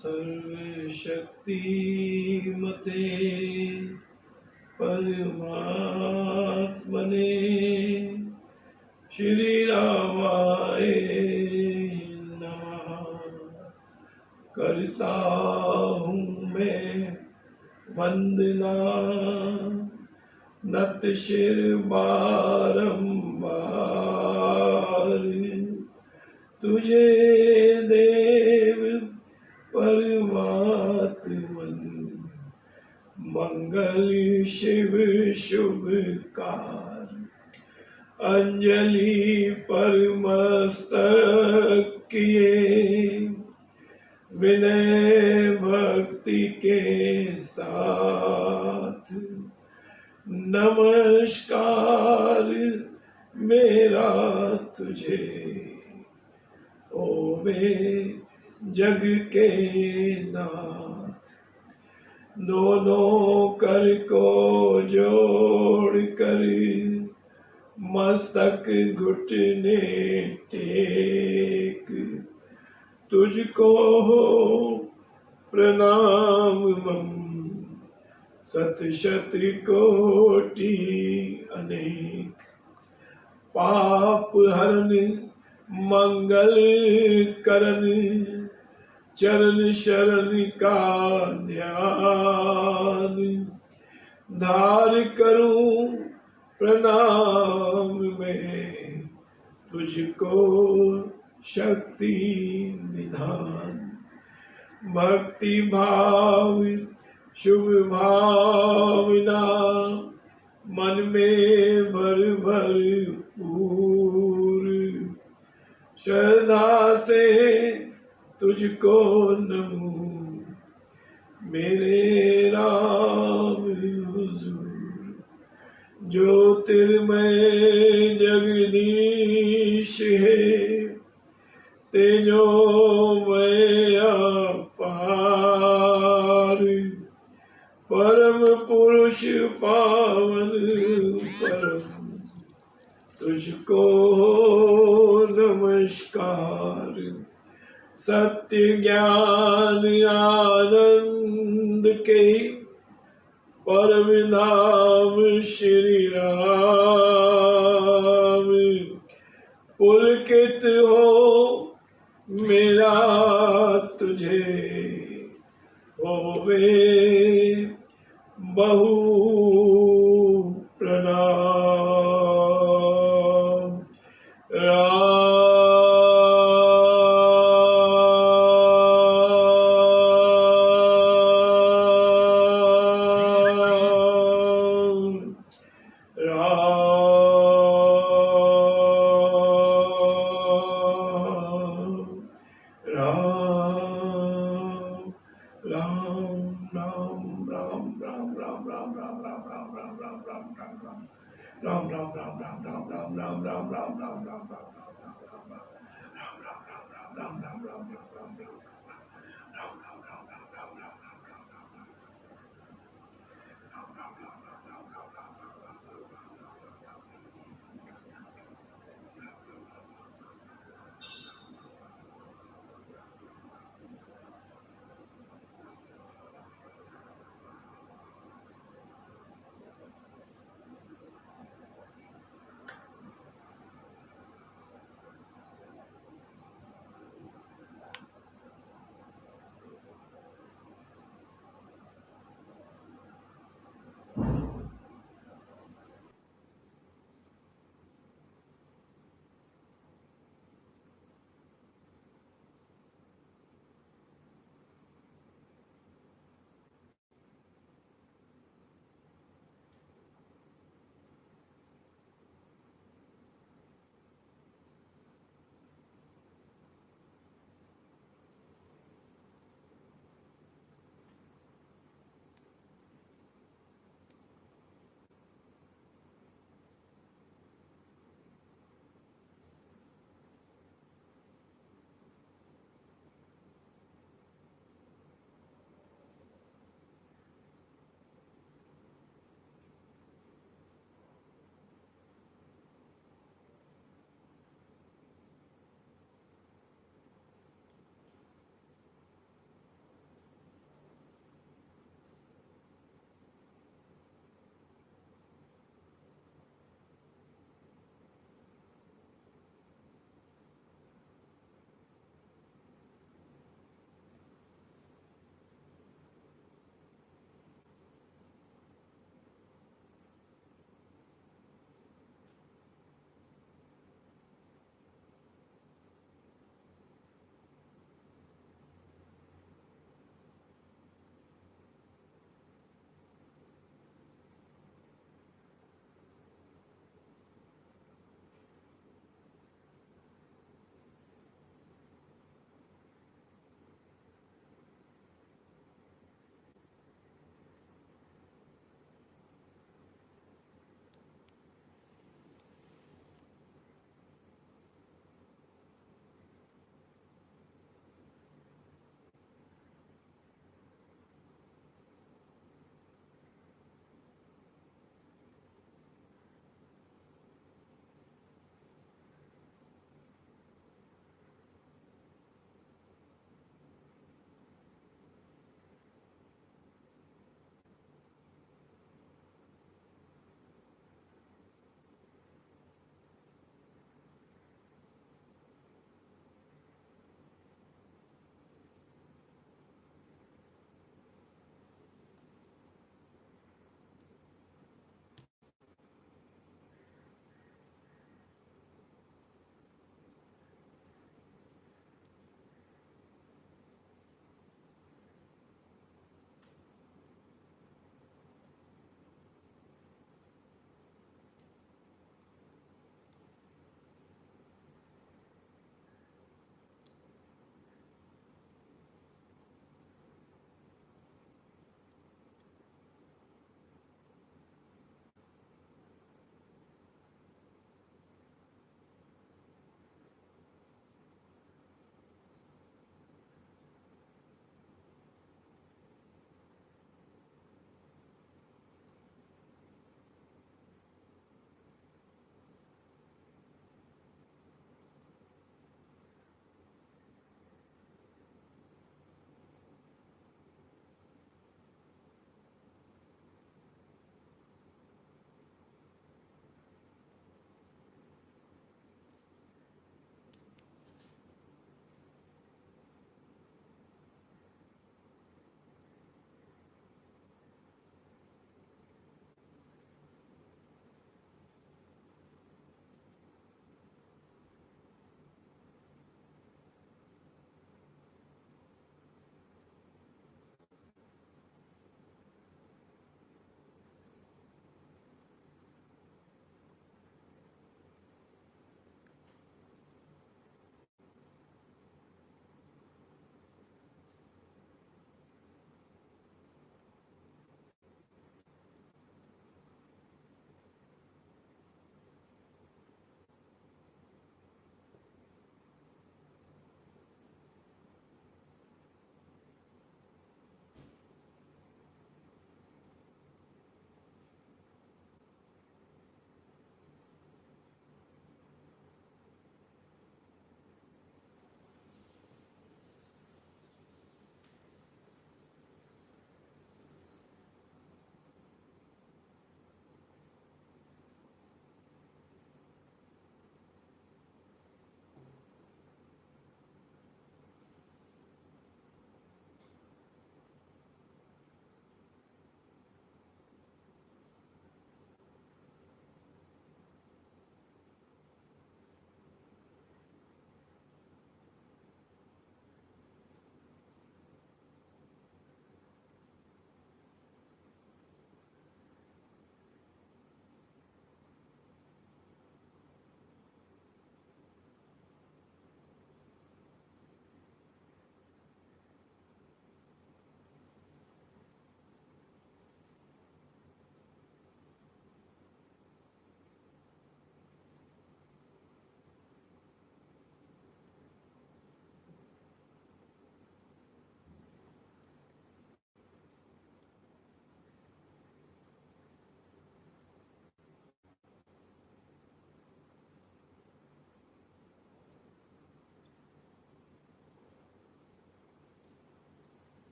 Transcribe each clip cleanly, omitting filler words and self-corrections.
सर्वशक्तिमते परमात्मने श्री रामाय नमः। करता हूँ मैं वंदना नत शिर बारंबार, तुझे देव परमात्मन मंगल शिव शुभकार। अंजलि परमस्तक किए विनय भक्ति के साथ, नमस्कार मेरा तुझे ओवे जग के नाथ। दोनों कर को जोड़ कर मस्तक घुटने टेक, तुझको हो प्रणाम मम सत शत कोटि अनेक। पाप हरन मंगल करन चरण शरण का ध्यान, धार करूं प्रणाम में तुझको शक्ति निधान। भक्ति भाव शुभ भावना मन में भर भर पूर, श्रद्धा से तुझको नमो मेरे राम हुजूर। ज्योतिर्मय जगदीश है तेजोमय अपार, परम पुरुष पावन परम तुझको नमस्कार। सत्य ज्ञान आनंद के परम धाम श्री राम, पुलकित हो मेरा तुझे होवे बहु प्रणाम।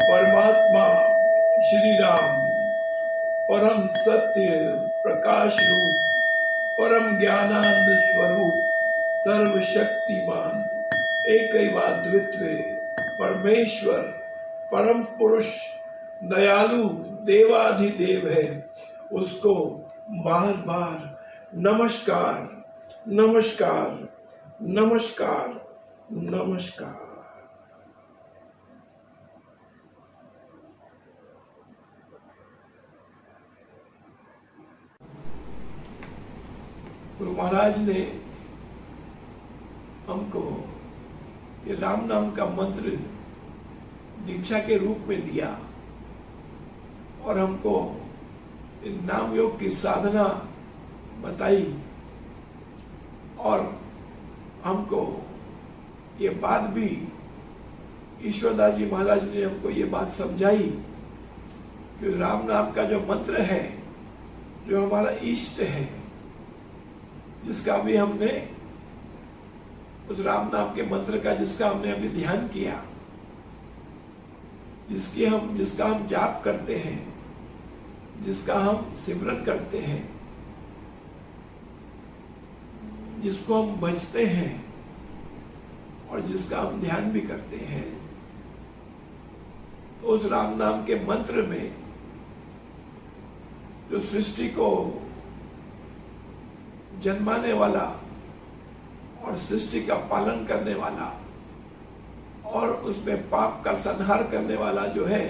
परमात्मा श्री राम परम सत्य प्रकाश रूप परम ज्ञानानंद स्वरूप सर्वशक्तिमान एकैवाद्वित्व परमेश्वर परम पुरुष दयालु देवाधिदेव है। उसको बार बार नमस्कार नमस्कार नमस्कार नमस्कार। गुरु महाराज ने हमको ये राम नाम का मंत्र दीक्षा के रूप में दिया और हमको नाम योग की साधना बताई और हमको ये बात भी ईश्वरदास जी महाराज ने हमको ये बात समझाई कि राम नाम का जो मंत्र है, जो हमारा इष्ट है, जिसका भी हमने उस राम नाम के मंत्र का जिसका हमने अभी ध्यान किया, जिसका हम जाप करते हैं, जिसका हम सिमरन करते हैं, जिसको हम भजते हैं और जिसका हम ध्यान भी करते हैं, तो उस राम नाम के मंत्र में जो सृष्टि को जन्माने वाला और सृष्टि का पालन करने वाला और उसमें पाप का संहार करने वाला जो है,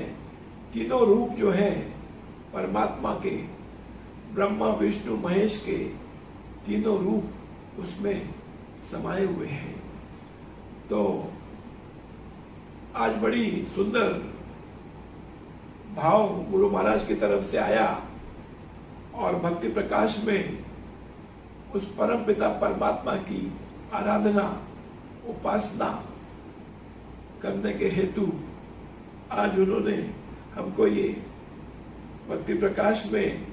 तीनों रूप जो है परमात्मा के, ब्रह्मा विष्णु महेश के तीनों रूप उसमें समाये हुए हैं। तो आज बड़ी सुंदर भाव गुरु महाराज की तरफ से आया और भक्ति प्रकाश में उस परम पिता परमात्मा की आराधना उपासना करने के हेतु आज उन्होंने हमको ये भक्ति प्रकाश में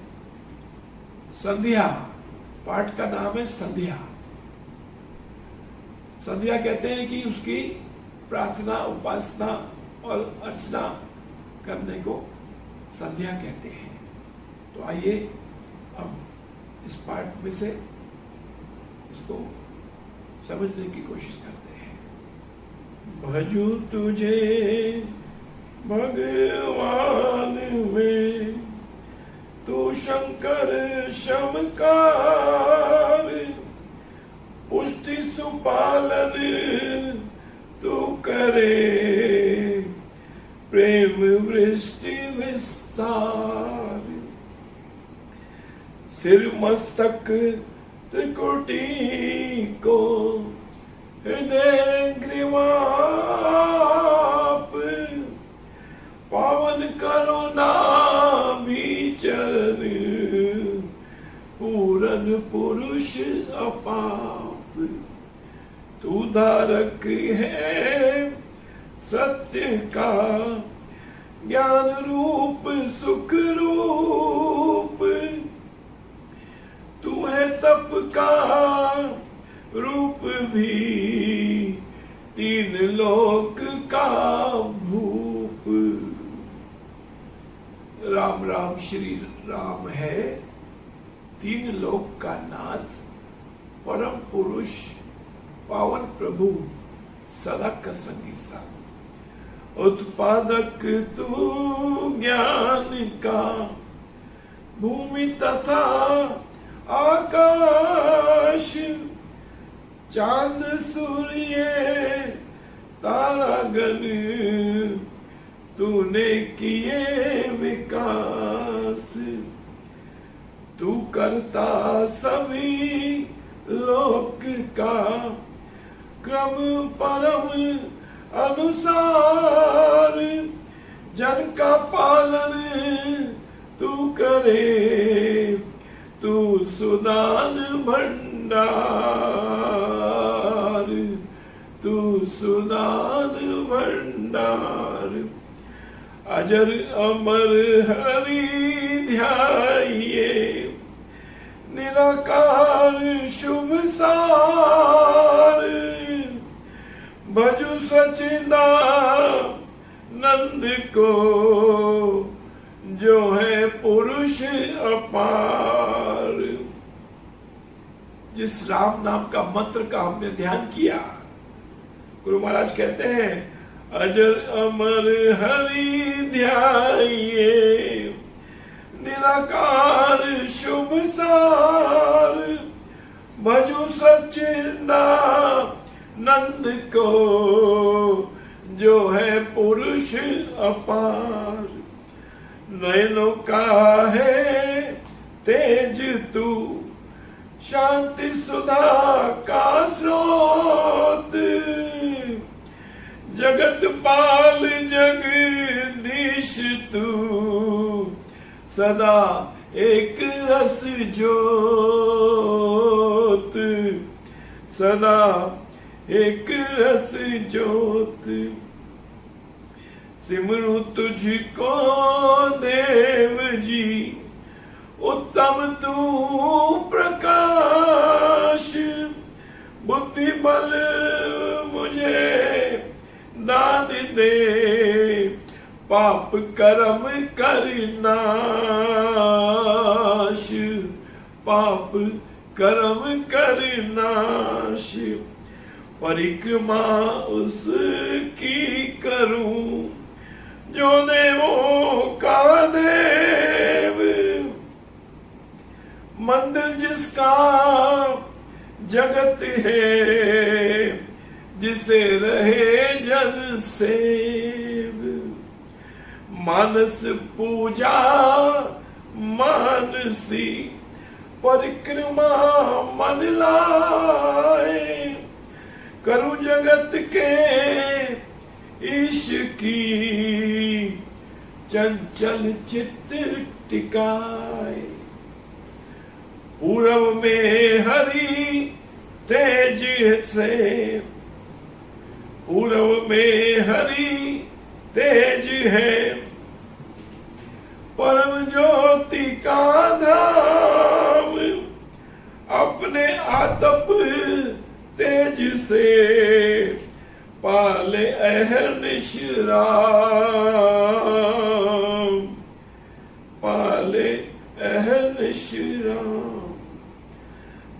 संध्या पाठ का नाम है संध्या। संध्या कहते हैं कि उसकी प्रार्थना उपासना और अर्चना करने को संध्या कहते हैं। तो आइए हम इस पाठ में से इसको समझने की कोशिश करते हैं। भजू तुझे भगवान में, तू शंकर शमकार, पुष्टि सुपालन तू करे, प्रेम वृष्टि विस्तार। सिर मस्तक त्रिकुटी को हृदय ग्रीवाप, पावन करो नाभि चरण, पूरन पुरुष अपाप। तू धारक है सत्य का, ज्ञान रूप सुख रूप। तू है तप का रूप भी, तीन लोक का भूप। राम राम श्री राम है तीन लोक का नाथ, परम पुरुष पावन प्रभु सदा का संगी साथ। उत्पादक तू ज्ञान का, भूमि तथा आकाश। चांद सूर्य तारागण, तूने किए विकास। तू करता सभी लोक का, क्रम परम अनुसार। जन का पालन तू करे, तू सुदान भंडार। तू सुदान भंडार। अजर अमर हरि ध्याये, निराकार शुभ सार। भजु सच्चिदानंद को, जो है पुरुष अपार। जिस राम नाम का मंत्र का हमने ध्यान किया, गुरु महाराज कहते हैं अजर अमर हरि ध्याये, निराकार शुभ सार। भजु सच्चिदानंद को, जो है पुरुष अपार। नयनों का है तेज तू, शांति सुधा का स्रोत। जगत पाल जगदीश तू, सदा एक रस ज्योत। सदा एक रस ज्योत। सिमरू तुझको देव जी, उत्तम तू प्रकाश। बुद्धि बल मुझे दान दे, पाप कर्म करनाश। पाप कर्म करनाश। परिक्रमा उसकी करूं, जो देवों का देव। मंदिर जिसका जगत है, जिसे रहे जन सेव। मानस पूजा मानसी, परिक्रमा मन लाए। करूं जगत के ईश की, चंचल चित्त टिकाए। पूरब में हरि तेज से, पूरब में हरि तेज है। परम ज्योति का धाम, अपने आतप तेज से। पाले अहर्निश राम, पाले अहर्निश राम।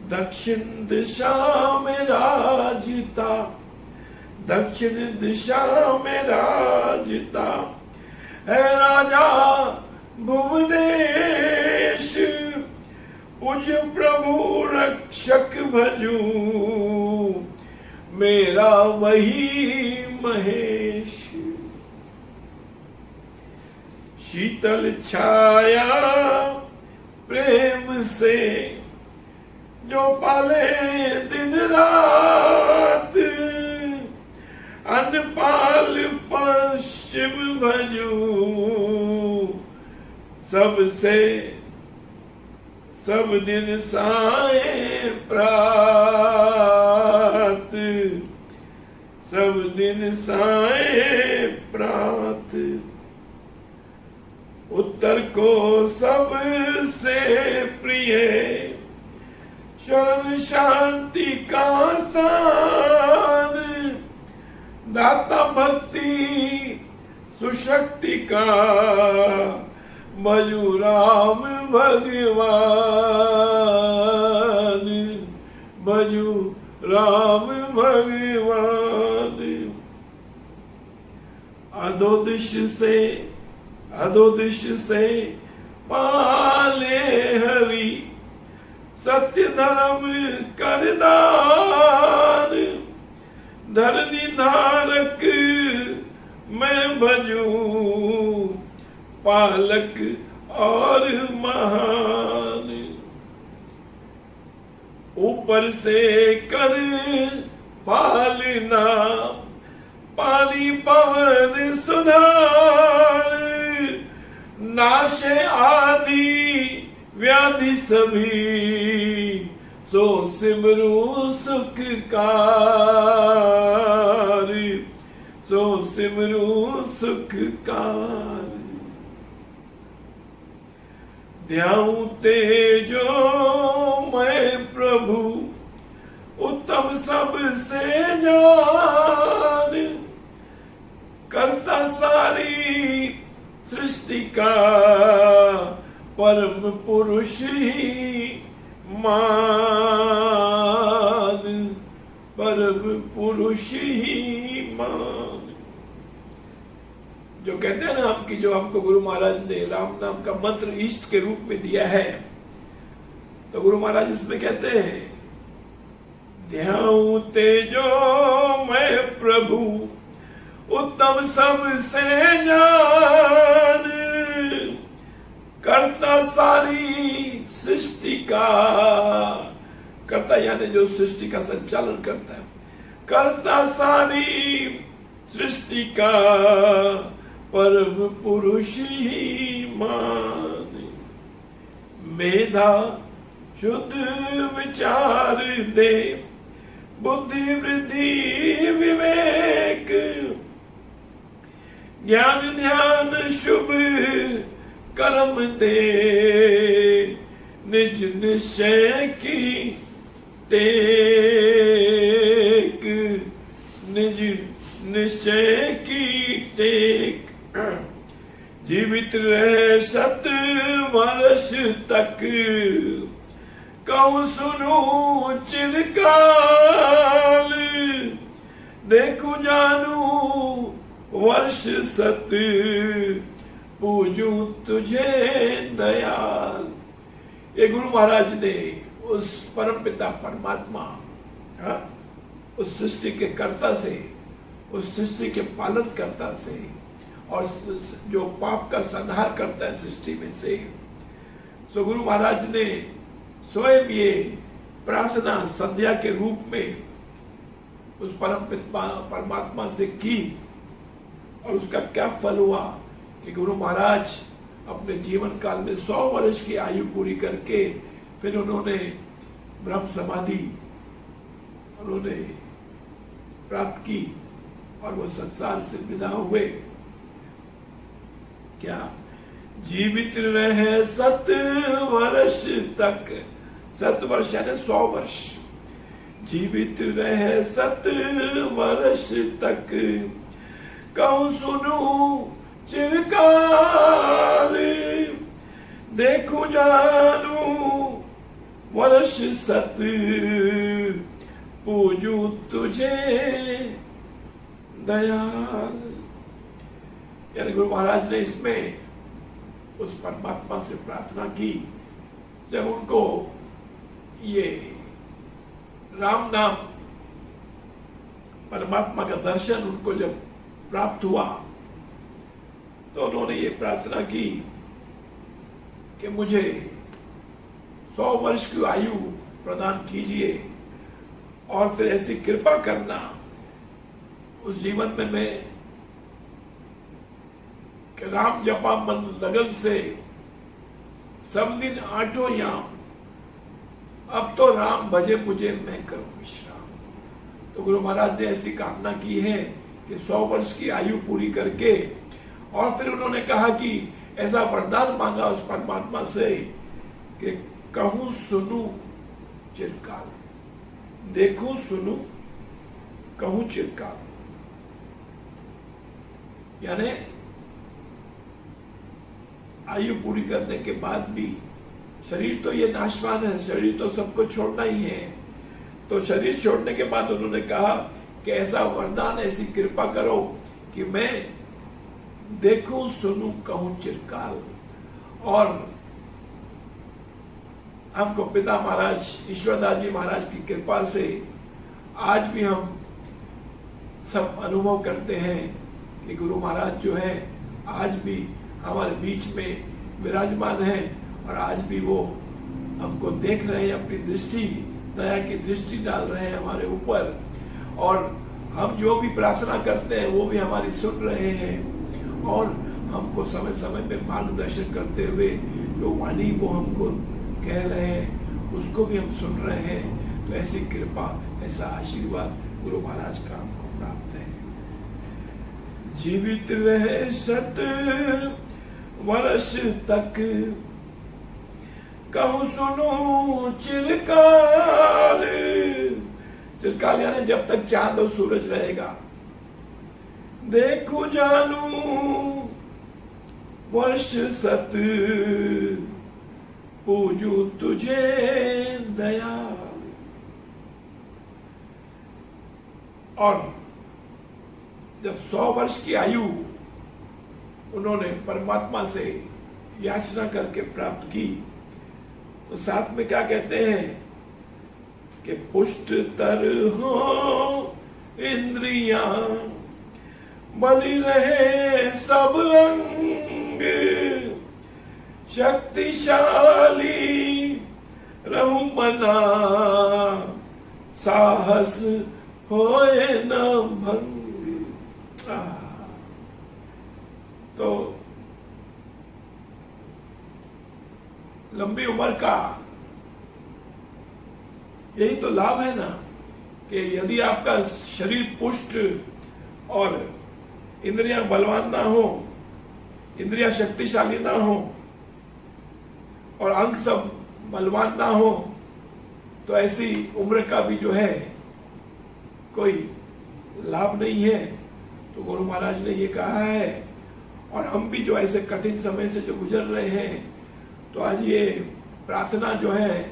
दक्षिण दिशा में राजता, दक्षिण दिशा में राजता है राजा भुवनेश। पूज्य प्रभु रक्षक भजूं, मेरा वही महेश। शीतल छाया प्रेम से, जो पाले दिन रात, अनपाल पश्चिम भजू, सबसे सब दिन साए प्रात, सब दिन साए प्रात। उत्तर को सबसे प्रिय, शरण शांति का स्थान, दाता भक्ति सुशक्ति का, भजू राम भगवान, भजू राम भगवान। अधोदिश से पाले हरि, सत्य धर्म करदार, धरनी धारक मैं भजू, पालक और महान। ऊपर से कर पालना, पानी पवन सुधार, नाशे आदि व्याधि सभी, सो सिमरू सुख कार, सो सिमरू सुख कार। ध्याऊं तेजो मैं प्रभु, उत्तम सबसे जान, करता सारी सृष्टि का, परम पुरुष ही मान, परम पुरुष ही मान। जो कहते हैं ना हम कि जो हमको गुरु महाराज ने राम नाम का मंत्र इष्ट के रूप में दिया है, तो गुरु महाराज इसमें कहते हैं, ध्याऊं तेजो मैं प्रभु, उत्तम सबसे जान, करता सारी सृष्टि का, करता यानी जो सृष्टि का संचालन करता है, करता सारी सृष्टि का, परम पुरुष ही मान। मेधा शुद्ध विचार दे, बुद्धि वृद्धि विवेक, ज्ञान ध्यान शुभ कर्म दे, निज निश्चय की टेक, निज निश्चय की टेक। जीवित रहे 7 वर्ष तक, कहूं सुनू चिरकाल, देखू जानू वर्ष 7, पूजू तुझे दयाल। ये गुरु महाराज ने उस परम पिता परमात्मा, उस सृष्टि के कर्ता से, उस सृष्टि के पालन कर्ता से, और जो पाप का संहार करता है सृष्टि में से, सो गुरु महाराज ने स्वयं ये प्रार्थना संध्या के रूप में उस परम पिता परमात्मा से की। और उसका क्या फल हुआ कि गुरु महाराज अपने जीवन काल में 100 वर्ष की आयु पूरी करके फिर उन्होंने ब्रह्म समाधि उन्होंने प्राप्त की और वो संसार से विदा हुए। क्या जीवित रहे 7 वर्ष तक, 7 वर्ष यानी 100 वर्ष, जीवित रहे 7 वर्ष तक, कहूं सुनू चिरकाल, देखू जानू वर्ष 7, पूजू तुझे दयाल। यानी गुरु महाराज ने इसमें उस परमात्मा से प्रार्थना की। जब उनको ये राम नाम परमात्मा का दर्शन उनको जब प्राप्त हुआ, तो उन्होंने ये प्रार्थना की कि मुझे 100 वर्ष की आयु प्रदान कीजिए और फिर ऐसी कृपा करना उस जीवन में मैं राम जपा मन लगन से सब दिन 8 याम, अब तो राम भजे मुझे मैं करूं विश्राम। तो गुरु महाराज ने ऐसी कामना की है कि 100 वर्ष की आयु पूरी करके, और फिर उन्होंने कहा कि ऐसा वरदान मांगा उस परमात्मा से कि कहूं सुनूं चिरकाल, देखूं सुनूं कहूं चिरकाल। यानी आयु पूरी करने के बाद भी शरीर तो ये नाशवान है, शरीर तो सबको छोड़ना ही है। तो शरीर छोड़ने के बाद उन्होंने कहा कि ऐसा वरदान, ऐसी कृपा करो कि मैं देखूं सुनूं कहूं चिरकाल। और हमको पिता महाराज ईश्वरदास जी महाराज की कृपा से आज भी हम सब अनुभव करते हैं कि गुरु महाराज जो है आज भी हमारे बीच में विराजमान है और आज भी वो हमको देख रहे हैं, अपनी दृष्टि, दया की दृष्टि डाल रहे हैं हमारे ऊपर, और हम जो भी प्रार्थना करते हैं वो भी हमारी सुन रहे हैं, और हमको समय समय पे मार्गदर्शन करते हुए जो वाणी वो हमको कह रहे हैं उसको भी हम सुन रहे हैं। तो ऐसी कृपा, ऐसा आशीर्वाद गुरु महाराज का हमको प्राप्त है। जीवित रहे 100 वर्ष तक, कहूं सुनो चिरकाल। चिरकाल यानी जब तक चांद और सूरज रहेगा। देखू जानू वर्ष 100, पूजू तुझे दयाल। और जब 100 वर्ष की आयु उन्होंने परमात्मा से याचना करके प्राप्त की, तो साथ में क्या कहते हैं कि पुष्ट तर हो इंद्रियां, बलि रहे सब अंग, शक्तिशाली रहूं मना, साहस होए न भंग। तो लंबी उम्र का यही तो लाभ है ना, कि यदि आपका शरीर पुष्ट और इंद्रियां बलवान ना हो, इंद्रियां शक्तिशाली ना हो और अंग सब बलवान ना हो, तो ऐसी उम्र का भी जो है कोई लाभ नहीं है। तो गुरु महाराज ने ये कहा है, और हम भी जो ऐसे कठिन समय से जो गुजर रहे हैं, तो आज ये प्रार्थना जो है,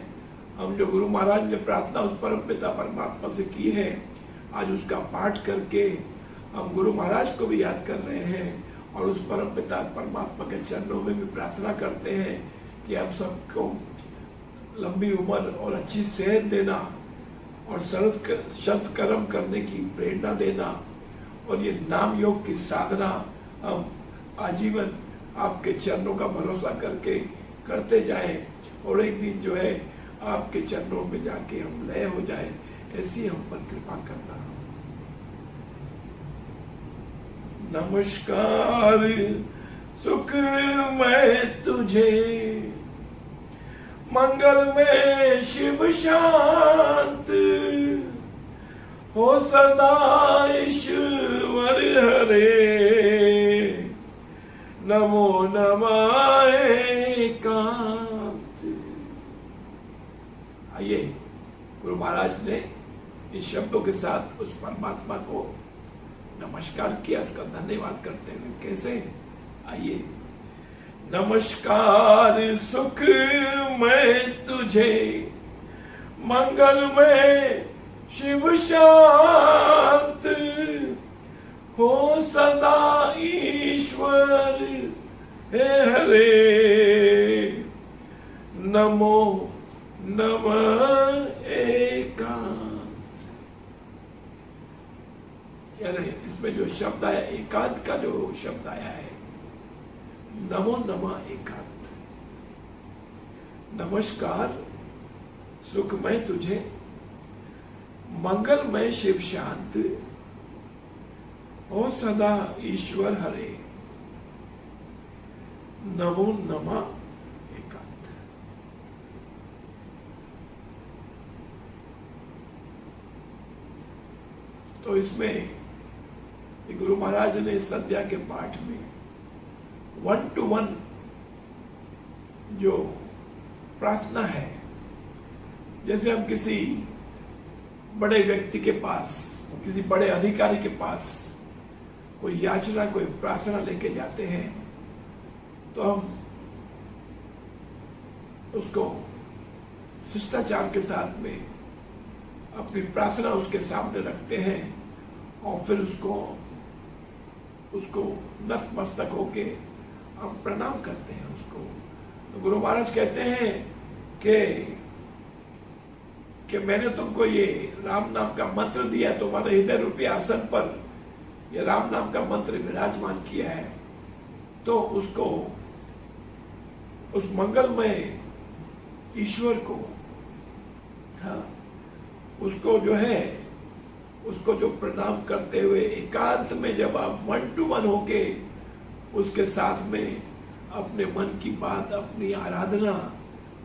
हम जो गुरु महाराज ने प्रार्थना उस परम पिता परमात्मा से की है, आज उसका पाठ करके हम गुरु महाराज को भी याद कर रहे हैं, और उस परम पिता परमात्मा के चरणों में भी प्रार्थना करते हैं कि आप सबको लंबी उम्र और अच्छी सेहत देना, और सत्कर्म करने की प्रेरणा देना, और ये नाम योग की साधना हम आजीवन आपके चरणों का भरोसा करके करते जाएं, और एक दिन जो है आपके चरणों में जाके हम लय हो जाएं, ऐसी हम पर कृपा करना। नमस्कार सुख मैं तुझे, मंगल में शिव शांत, हो सदा ईश्वर हरे, नमो नमः एकांत। आइए गुरु महाराज ने इन शब्दों के साथ उस परमात्मा को नमस्कार किया, उसका धन्यवाद करते हुए कैसे, आइए। नमस्कार सुख मैं तुझे, मंगल में शिव शांत, हो सदा ईश्वर हे हरे, नमो नमः एकांत। यानी इसमें जो शब्द आया, एकांत का जो शब्द आया है, नमो नमः एकांत। नमस्कार सुखमय तुझे, मंगलमय शिव शांत, ओ सदा ईश्वर हरे, नमो नमः एकांत। तो इसमें गुरु महाराज ने इस अध्याय के पाठ में 1 to 1 जो प्रार्थना है, जैसे हम किसी बड़े व्यक्ति के पास, किसी बड़े अधिकारी के पास कोई याचना, कोई प्रार्थना लेके जाते हैं, तो हम उसको शिष्टाचार के साथ में अपनी प्रार्थना उसके सामने रखते हैं और फिर उसको नतमस्तक होके हम प्रणाम करते हैं उसको। तो गुरु महाराज कहते हैं कि मैंने तुमको ये राम नाम का मंत्र दिया, तुम्हारे हृदय रूपी आसन पर ये राम नाम का मंत्र विराजमान किया है, तो उसको, उस मंगलमय ईश्वर को, हाँ, उसको जो है, उसको जो प्रणाम करते हुए एकांत में जब आप 1 to 1 होके उसके साथ में अपने मन की बात, अपनी आराधना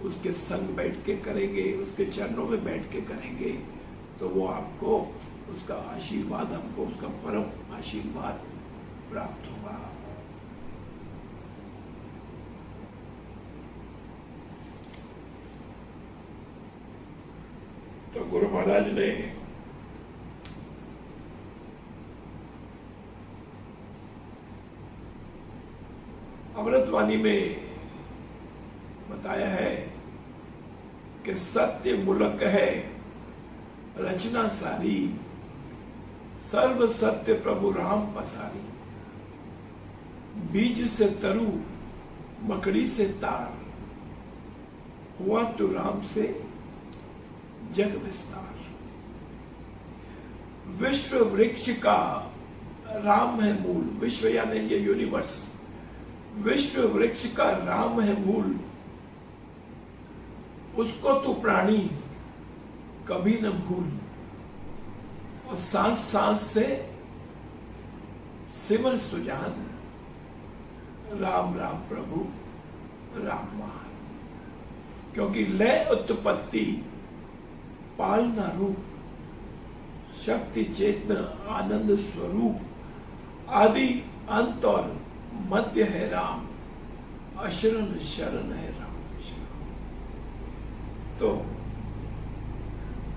उसके संग बैठ के करेंगे, उसके चरणों में बैठ के करेंगे, तो वो आपको उसका आशीर्वाद, हमको उसका परम आशीर्वाद प्राप्त होगा। तो गुरु महाराज ने अमृतवाणी में बताया है कि सत्य मुलक है रचना सारी, सर्व सत्य प्रभु राम पसारी, बीज से तरु मकड़ी से तार, हुआ तो राम से जग विस्तार। विश्व वृक्ष का राम है मूल, विश्व यानी ये यूनिवर्स, विश्व वृक्ष का राम है मूल, उसको तू प्राणी कभी न भूल, और सांस सांस से सिमर सुजान, राम राम प्रभु राम महान। क्योंकि लय उत्पत्ति पालना रूप, शक्ति चेतना आनंद स्वरूप, आदि अंत और मध्य है राम, अशरण शरण है राम। तो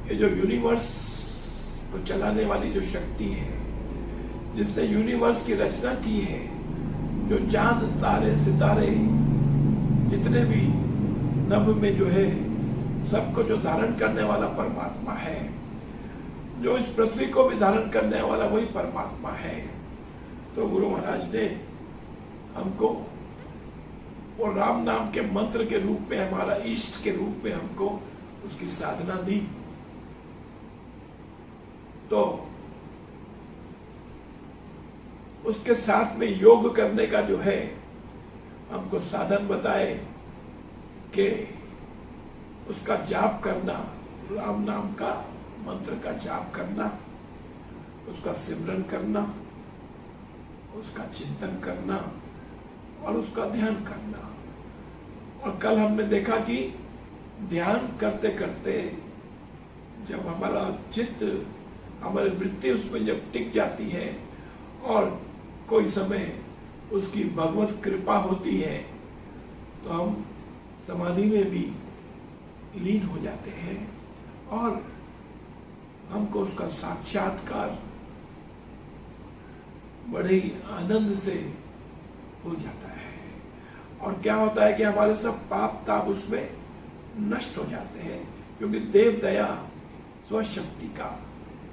ये जो यूनिवर्स को चलाने वाली जो शक्ति है, जिसने यूनिवर्स की रचना की है, जो चांद तारे सितारे जितने भी नभ में जो है, सबको जो धारण करने वाला परमात्मा है, जो इस पृथ्वी को भी धारण करने वाला वही परमात्मा है। तो गुरु महाराज ने हमको और राम नाम के मंत्र के रूप में, हमारा इष्ट के रूप में हमको उसकी साधना दी। तो उसके साथ में योग करने का जो है हमको साधन बताए कि उसका जाप करना, राम नाम का मंत्र का जाप करना, उसका सिमरन करना, उसका चिंतन करना और उसका ध्यान करना। और कल हमने देखा कि ध्यान करते करते जब हमारा चित्त, हमारी वृत्ति उसमें जब टिक जाती है और कोई समय उसकी भगवत कृपा होती है, तो हम समाधि में भी लीन हो जाते हैं और हमको उसका साक्षात्कार बड़े ही आनंद से हो जाता है। और क्या होता है कि हमारे सब पाप ताप उसमें नष्ट हो जाते हैं, क्योंकि देव दया स्वशक्ति का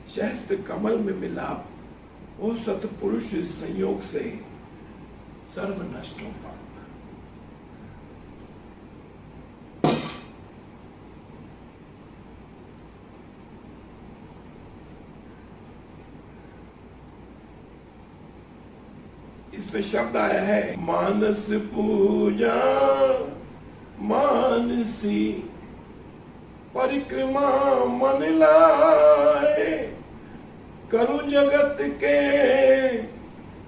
सहस्त्र कमल में मिलाप, वो सतपुरुष संयोग से सर्व नष्ट हो पाता। इसमें शब्द आया है मानस पूजा मानसी परिक्रमा मन लाए, करूं जगत के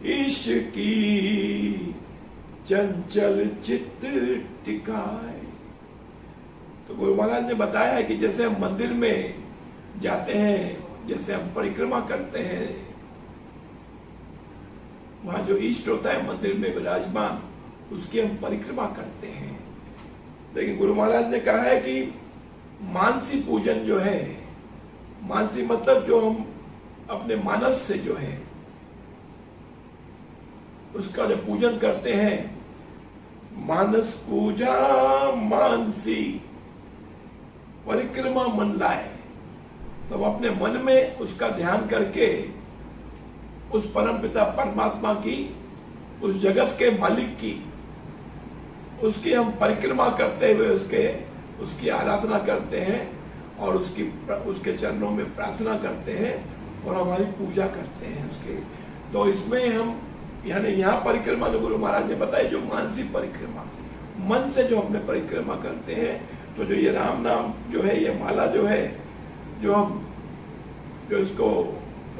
ईश की, चंचल चित्त टिकाए। तो गुरु महाराज ने बताया है कि जैसे हम मंदिर में जाते हैं, जैसे हम परिक्रमा करते हैं, वहां जो इष्ट होता है मंदिर में विराजमान, उसकी हम परिक्रमा करते हैं। लेकिन गुरु महाराज ने कहा है कि मानसी पूजन जो है, मानसी मतलब जो हम अपने मानस से जो है उसका जो पूजन करते हैं, मानस पूजा मानसी, परिक्रमा मन लाए। तो हम अपने मन में उसका ध्यान करके उस परमपिता परमात्मा की, उस जगत के मालिक की, उसकी हम परिक्रमा करते हुए उसकी आराधना करते हैं और उसके चरणों में प्रार्थना करते हैं और हमारी पूजा करते हैं उसके। तो इसमें हम यानी यहाँ परिक्रमा जो गुरु महाराज ने बताई, जो मानसी परिक्रमा, मन से जो हमने परिक्रमा करते हैं, तो जो ये राम नाम जो है, ये माला जो है, जो इसको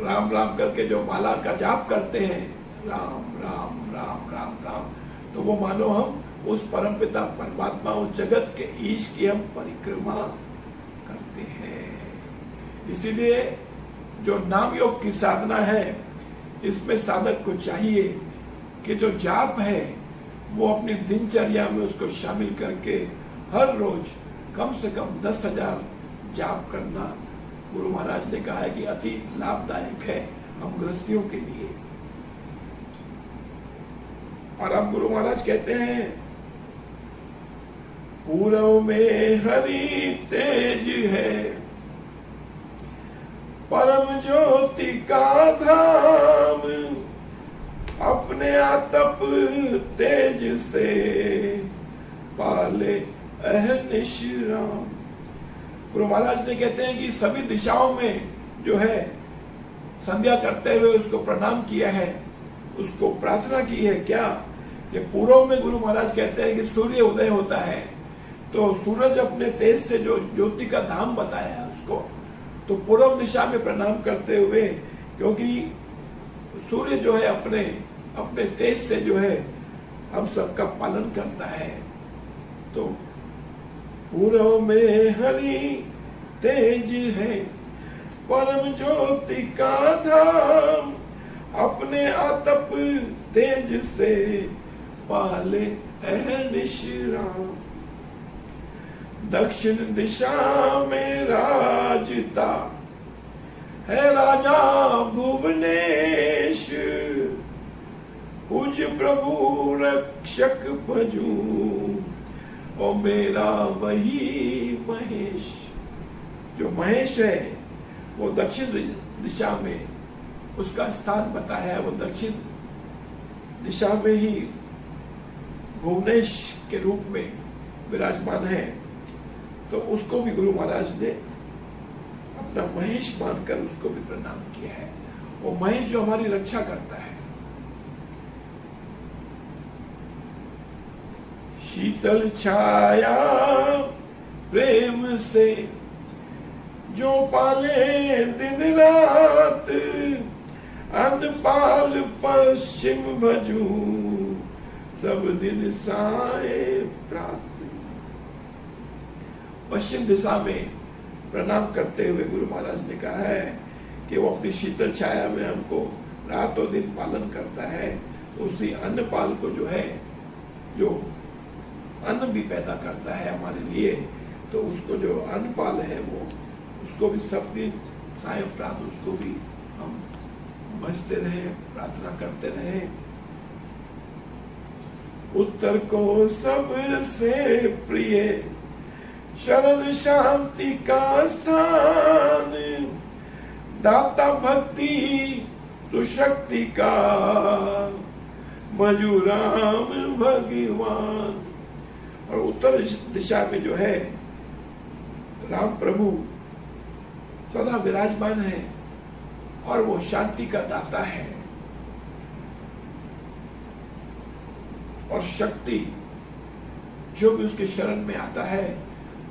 राम राम करके जो माला का जाप करते हैं, राम राम राम राम राम, तो वो मानो हम उस परमपिता परमात्मा, उस जगत के ईश की हम परिक्रमा करते हैं। इसीलिए जो नाम योग की साधना है, इसमें साधक को चाहिए कि जो जाप है वो अपनी दिनचर्या में उसको शामिल करके हर रोज कम से कम 10,000 जाप करना गुरु महाराज ने कहा है कि अति लाभदायक है हम गृहस्थियों के लिए। और अब गुरु महाराज कहते हैं, पूरव में हरि तेज है, परम ज्योति का धाम, अपने आतप तेज से पाले अहनिश राम। गुरु महाराज ने कहते हैं कि सभी दिशाओं में जो है संध्या करते हुए उसको प्रणाम किया है, उसको प्रार्थना की है। क्या कि पूर्व में गुरु महाराज कहते हैं कि सूर्य उदय होता है, तो सूरज अपने तेज से जो ज्योति का धाम बताया है उसको, तो पूर्व दिशा में प्रणाम करते हुए, क्योंकि सूर्य जो है अपने तेज से जो है हम सबका पालन करता है। तो पूर्व में हरि तेज है, परम ज्योति का धाम, अपने आतप तेज से पाले अहनिश राम। दक्षिण दिशा में राजता है राजा भुवनेश, कुछ प्रभु रक्षक भजू, ओ मेरा वही महेश। जो महेश है वो दक्षिण दिशा में उसका स्थान बताया है, वो दक्षिण दिशा में ही भुवनेश के रूप में विराजमान है। तो उसको भी गुरु महाराज ने अपना महेश मानकर उसको भी प्रणाम किया है। वो महेश जो हमारी रक्षा करता है। शीतल छाया प्रेम से जो पाले दिन रात, अन्न पाल पश्चिम भजू, सब दिन साए प्रात। पश्चिम दिशा में प्रणाम करते हुए गुरु महाराज ने कहा है कि वो अपनी शीतल छाया में हमको रातों दिन पालन करता है। तो उसी अन्नपाल को जो है, जो अन्न भी पैदा करता है हमारे लिए, तो उसको जो अन्नपाल है वो उसको भी सब दिन साय प्रात उसको भी हम बसते रहे, प्रार्थना करते रहे। उत्तर को सबसे प्रिय शरण शांति का स्थान, दाता भक्ति सुशक्ति का मजुराम भगवान। और उत्तर दिशा में जो है राम प्रभु सदा विराजमान है और वो शांति का दाता है और शक्ति जो भी उसके शरण में आता है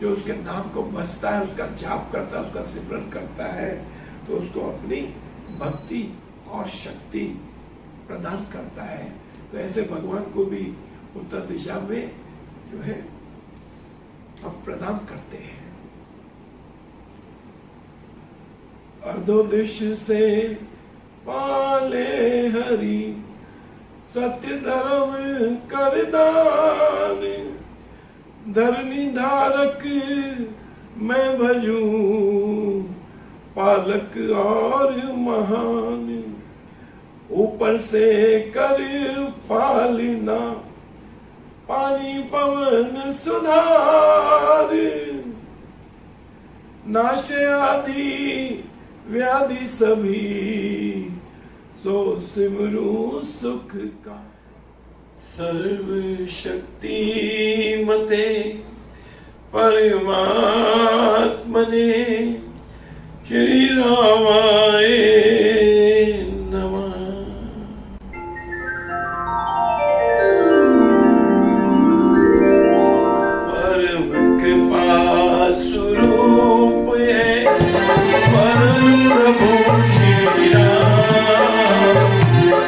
जो उसके नाम को बसता है, उसका जाप करता है, उसका सिमरन करता है, तो उसको अपनी भक्ति और शक्ति प्रदान करता है। तो ऐसे भगवान को भी उत्तर दिशा में जो है हम प्रणाम करते हैं। अधोदिश से पाले हरि सत्य धर्म कर दान, धरनी धारक मैं भजूं पालक और महान, ऊपर से कर पालना पानी पवन सुधार, नाश आदि व्याधि सभी सो सिमरू सुख का। सर्व शक्ति मते परमात्मने श्री रामाय नमः। परम कृपा स्वरूप है परम प्रभु श्री राम,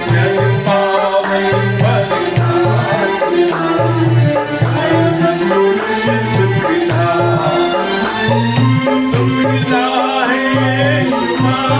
जग पावन पुरुष सुखदा, सुखदा है शुभा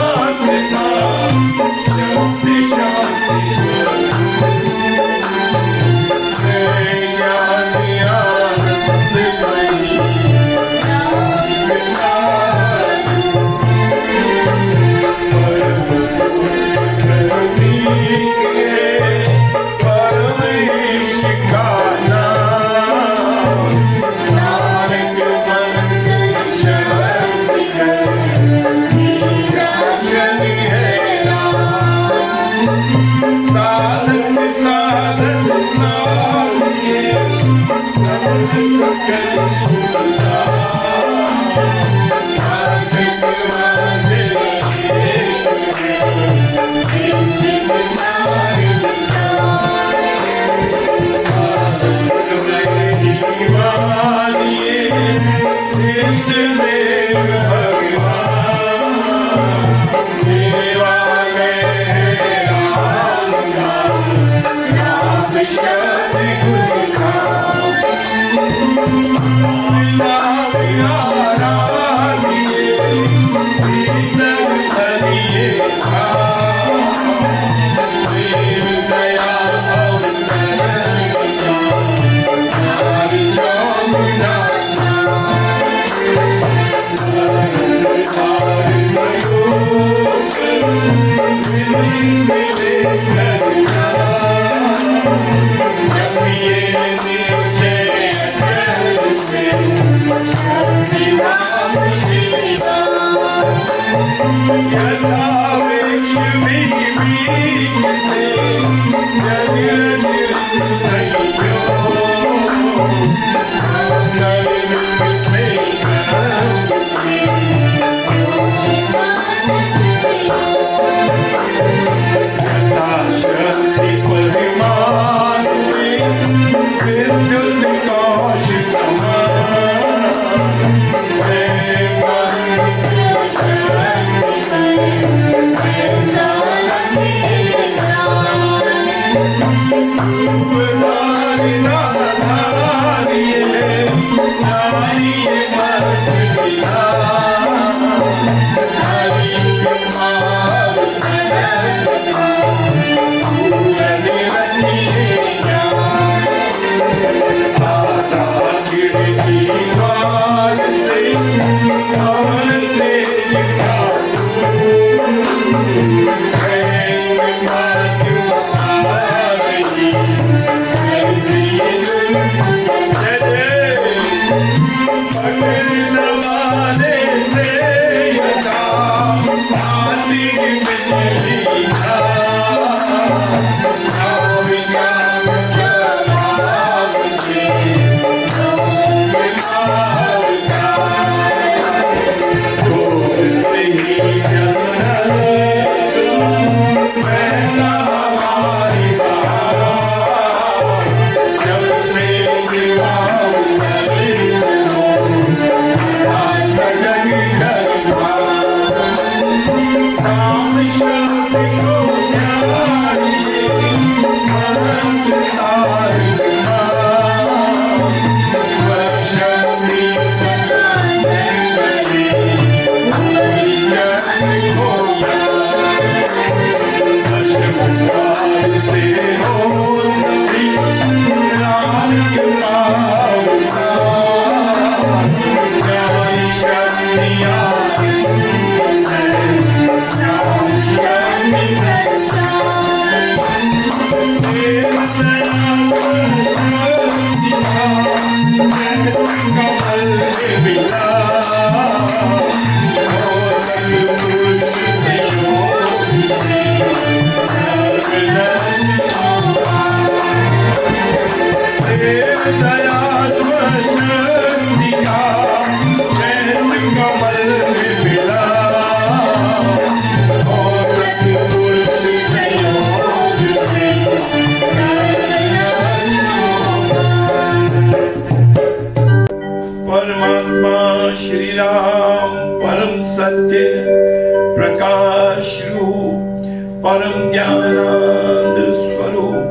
परम ज्ञानानंद स्वरूप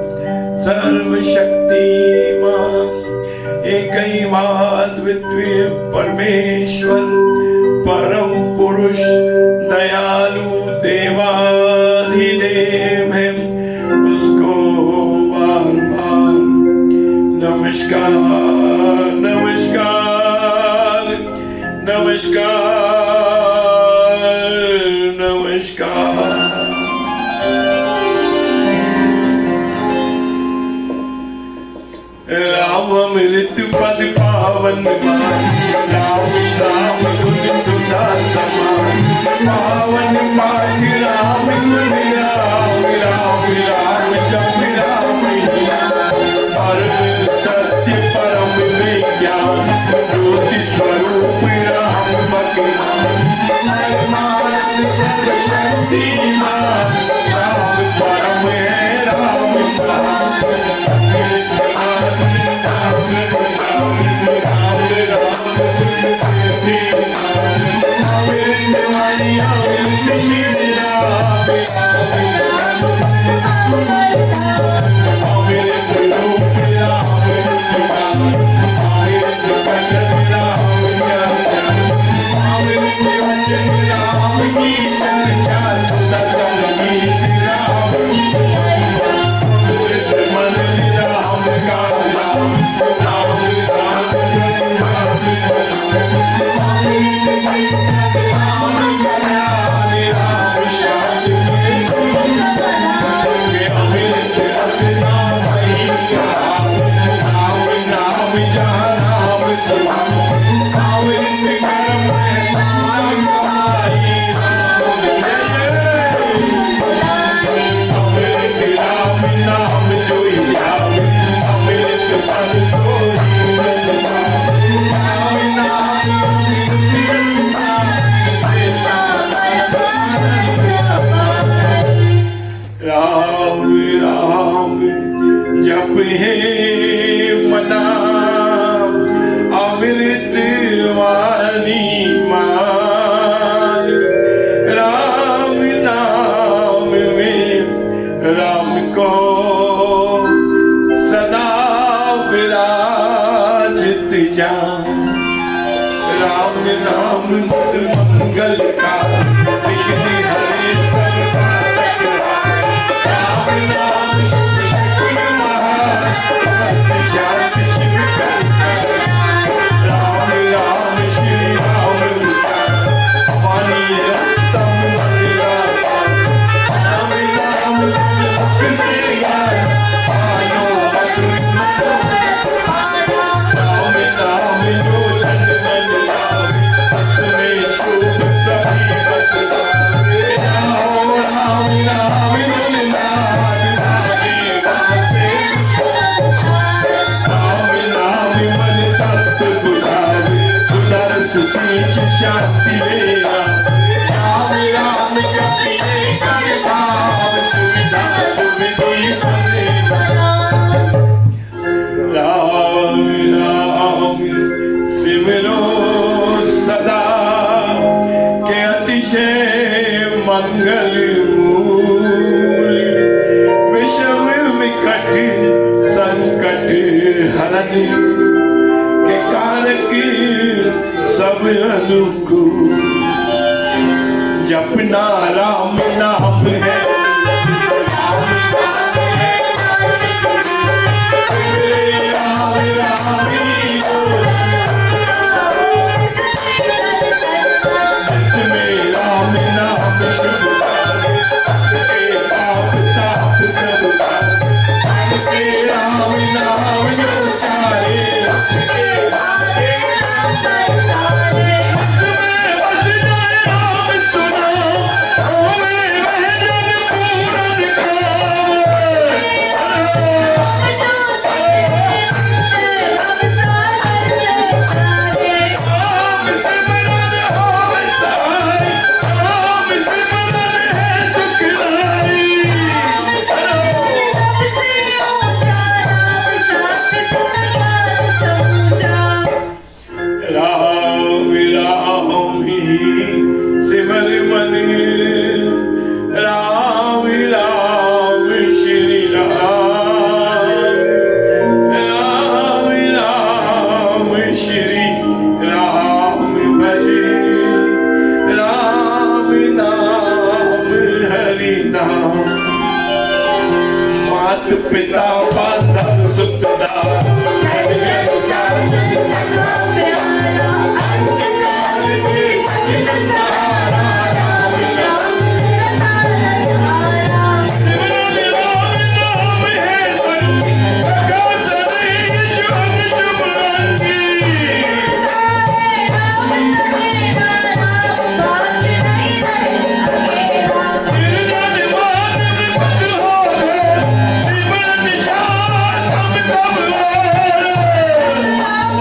सर्वशक्तिमान एकैवाद्वितीय परमेश्वर परम पुरुष दयालु देवाधिदेव है, उसको बार बार नमस्कार नमस्कार नमस्कार नमस्कार। राम अमृत पद पावन राम राम गुण सुधा समान पावन पाठ राम गुण राम राम राम जप राम परम सत्य परम विज्ञान ज्योति स्वरूप राम भगवान परमानंद सर्वशक्तिमान राम परम है राम के कारक सब अनुकूल जपना राम नाम है पिता पांडव सुत दाता जग जग साजन सखा प्यारा अंत काल के सजन सहारा राम नाम रताया तुम्हारा राम नाम है बंदी का सदैव शुभ शुभ रंगी राम सवेरा राम बात नहीं रहेगा निर्जन मानव पद हो जीवन निशान हम सब राम नाम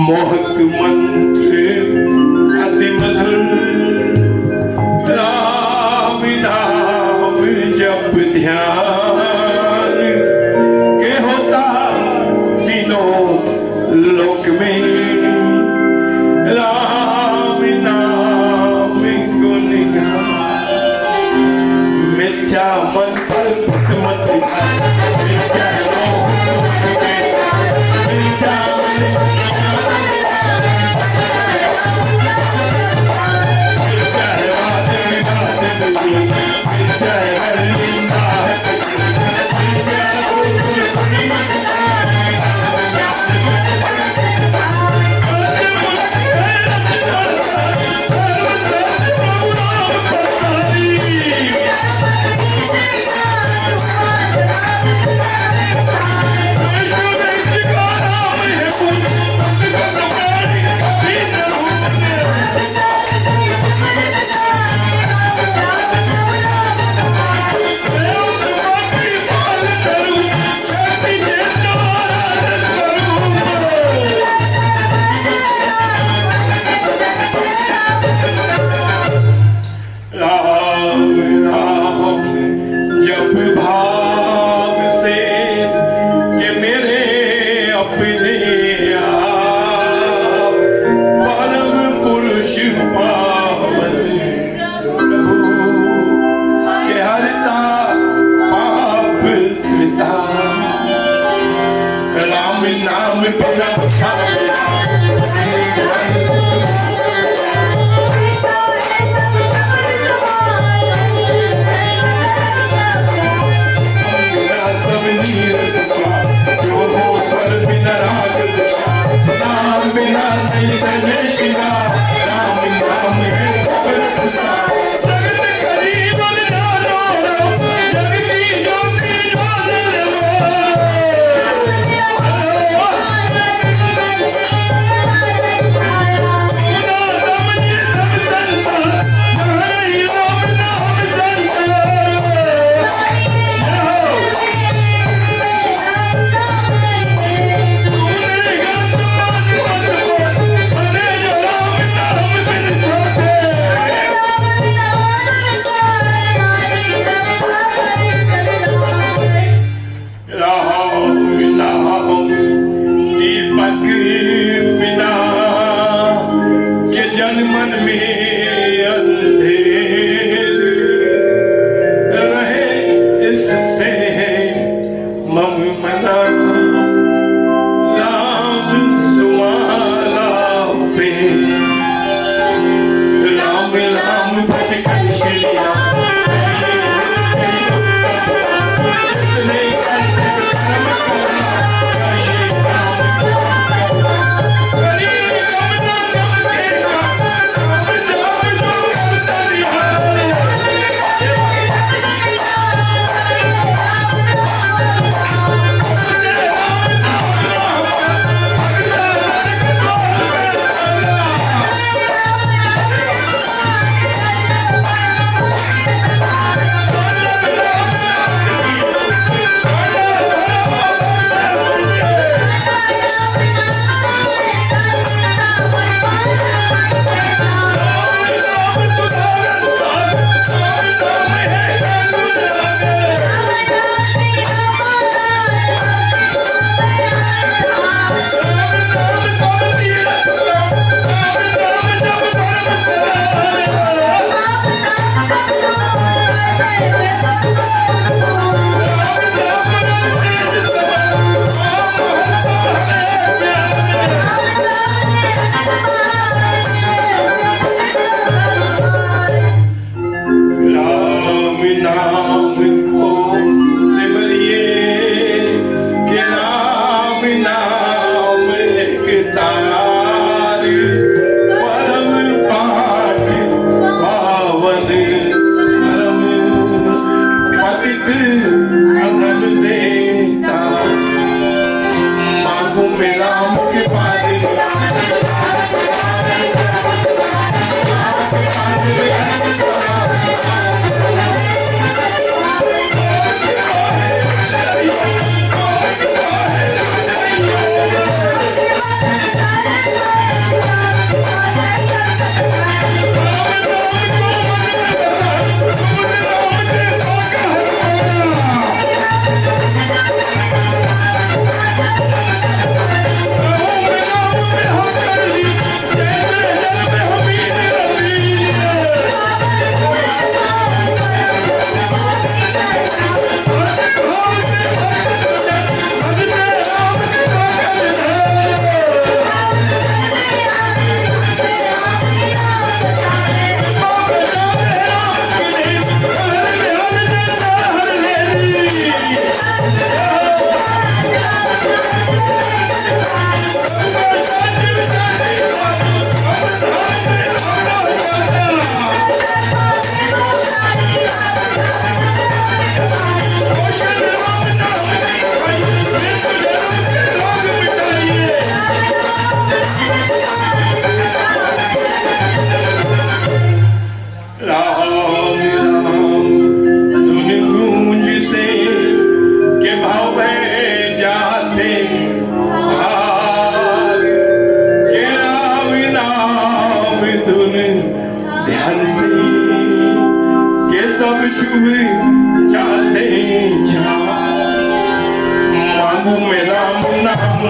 मोहक मंत्र अति मधुर राम नाम जप ध्यान के होता तीनों लोक में राम नाम गुण गान मिथ्या मन कल्पित मत मिथ्या जाते भाग के राम नाम धुन ध्यान से के सब शुभ जाते जा मांगू में राम नाम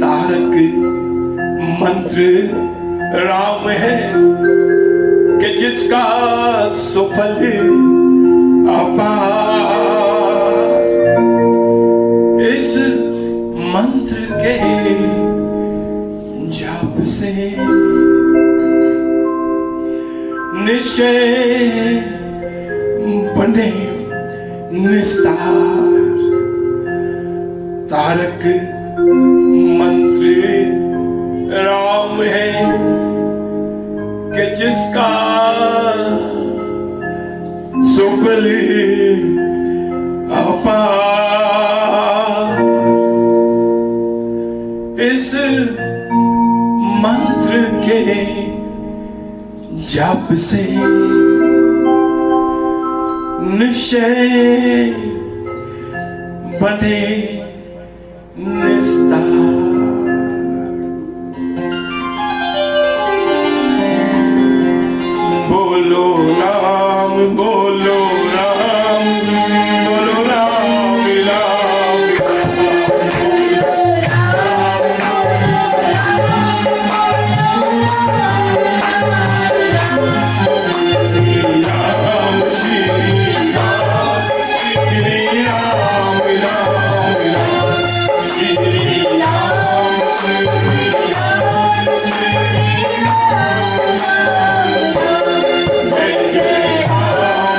तारक मंत्र राम है कि जिसका सुफल अपार। इस मंत्र के जाप से निश्चय बने निस्तार। तारक मंत्र राम है कि जिसका सुफल अपार। इस मंत्र के जप से निश्चय बने निस्तार। बोलो राम बोलो राम बोलो राम राम राम श्री राम श्री राम राम श्री राम जय जय राम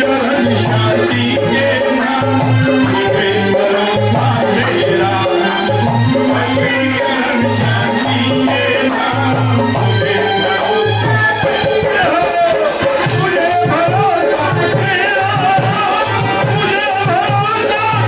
चरण शांति के नाम मुझे भरोसा मेरा चरण शांति के नाम मुझे भरोसा मेरा मुझे भरोसा मेरा मुझे भरोसा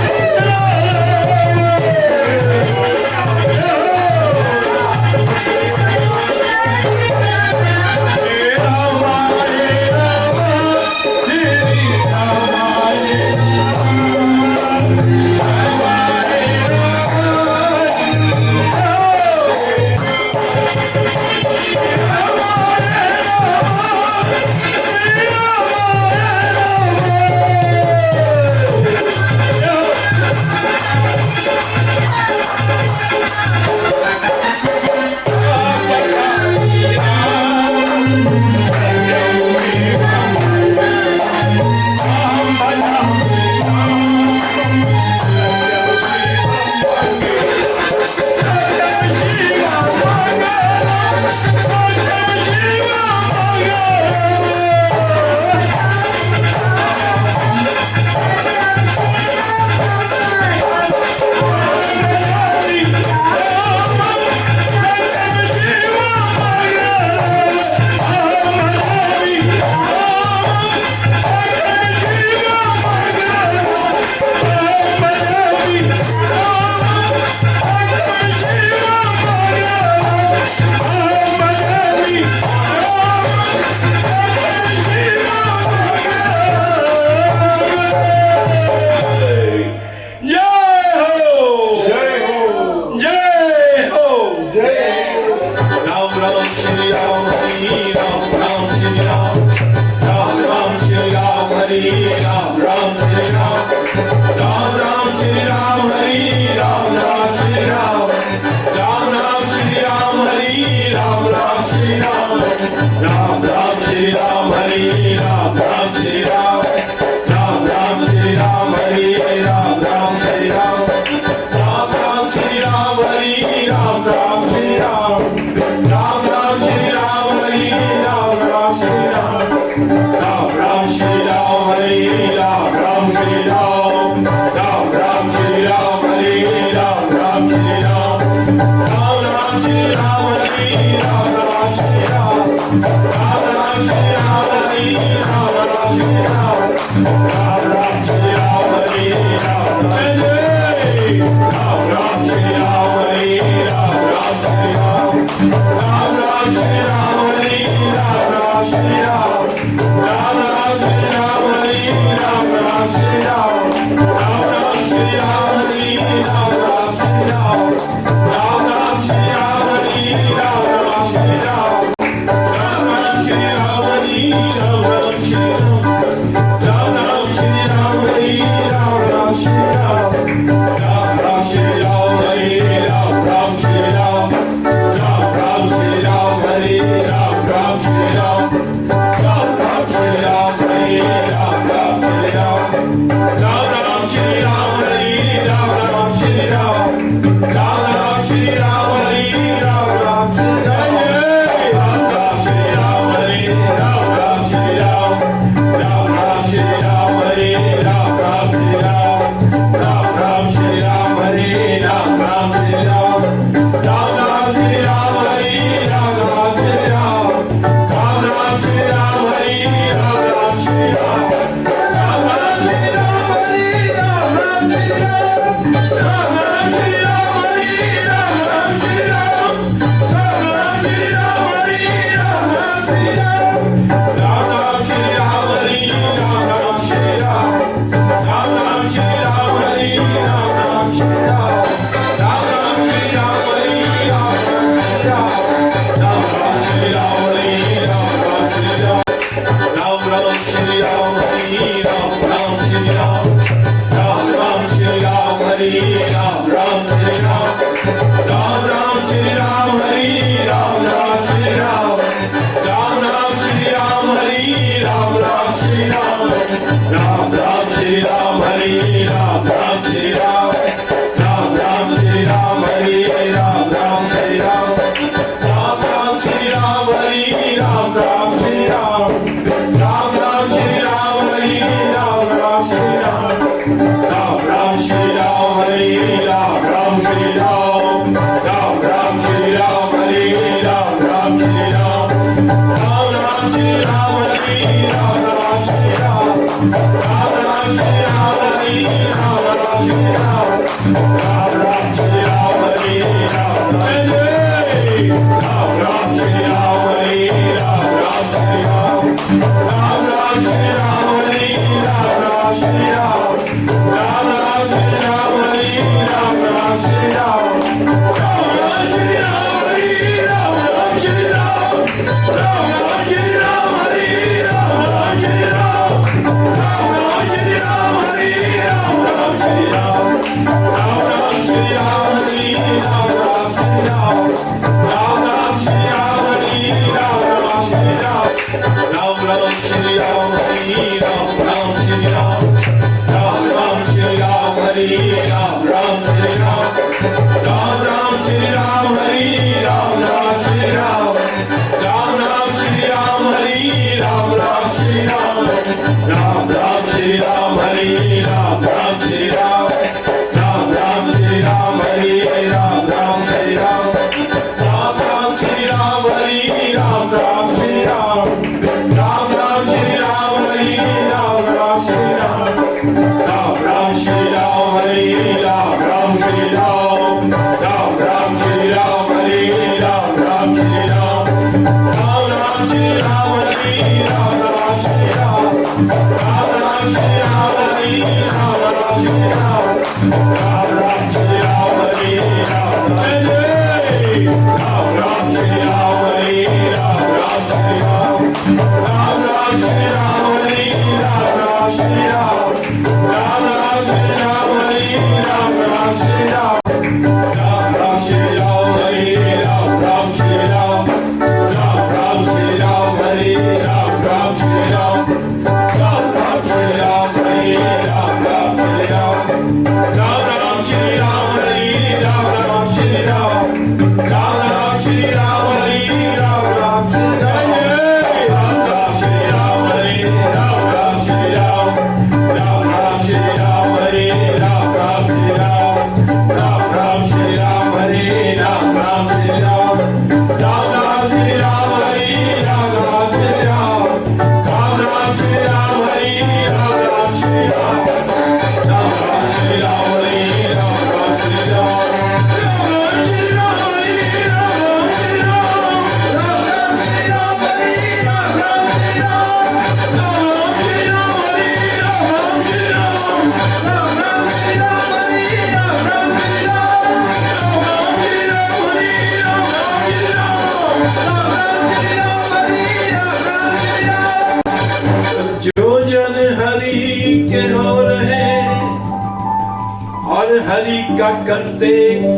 हरि का करते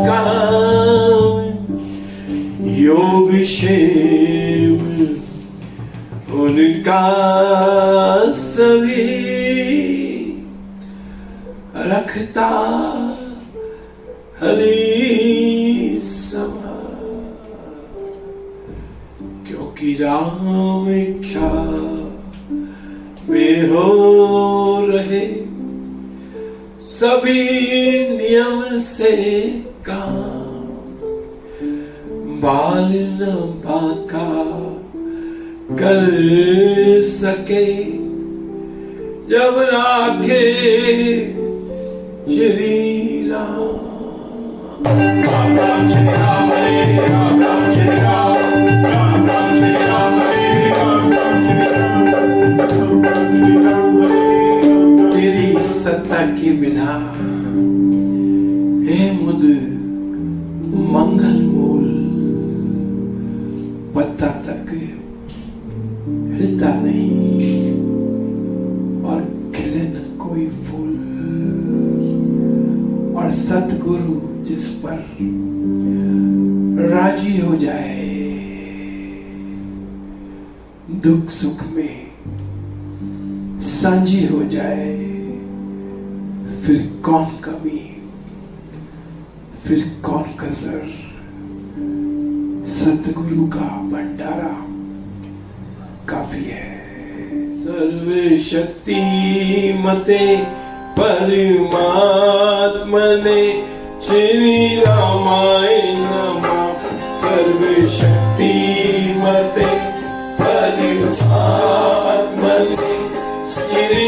काम योग क्षेम उनका सभी रखता हरि समा क्योंकि राम इच्छा में हो रहे सभी नियम से काम बाल न बाका कर सके जब राखे श्री राम। राम राम श्री राम हरे राम राम श्री राम राम राम श्री राम हरे राम राम श्री राम राम श्री राम हरे। तेरी सत्ता की बिना हे मुद मंगल मूल पत्ता तक हिलता नहीं और खिले न कोई फूल और सतगुरु जिस पर राजी हो जाए दुख सुख में साझी हो जाए फिर कौन कमी फिर कौन कसर सतगुरु का भंडारा काफी है। सर्व शक्ति मते परमात्मने श्री रामाय नमः। सर्व शक्ति मते परमात्मने श्री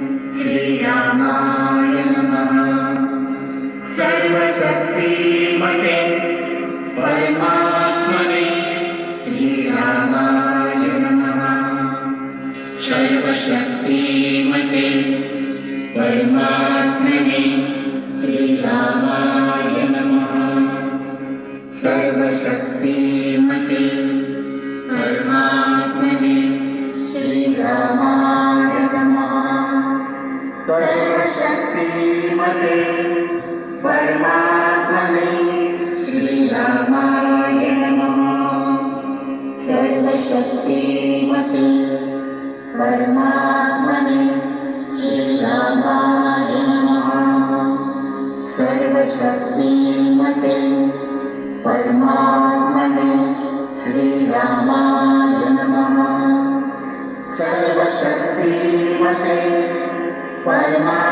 परमात्मने श्रीरामाय नमः। सर्वशक्तिमते परमात्मने श्रीरामाय नमः। सर्वशक्तिमते परमात्मने श्रीरामाय नमः। सर्वशक्तिमते परमात्मने श्रीरामाय नमः। सर्वशक्तिमते परमात्मने श्रीरामाय नमः। सर्वशक्तिमते परमात्मने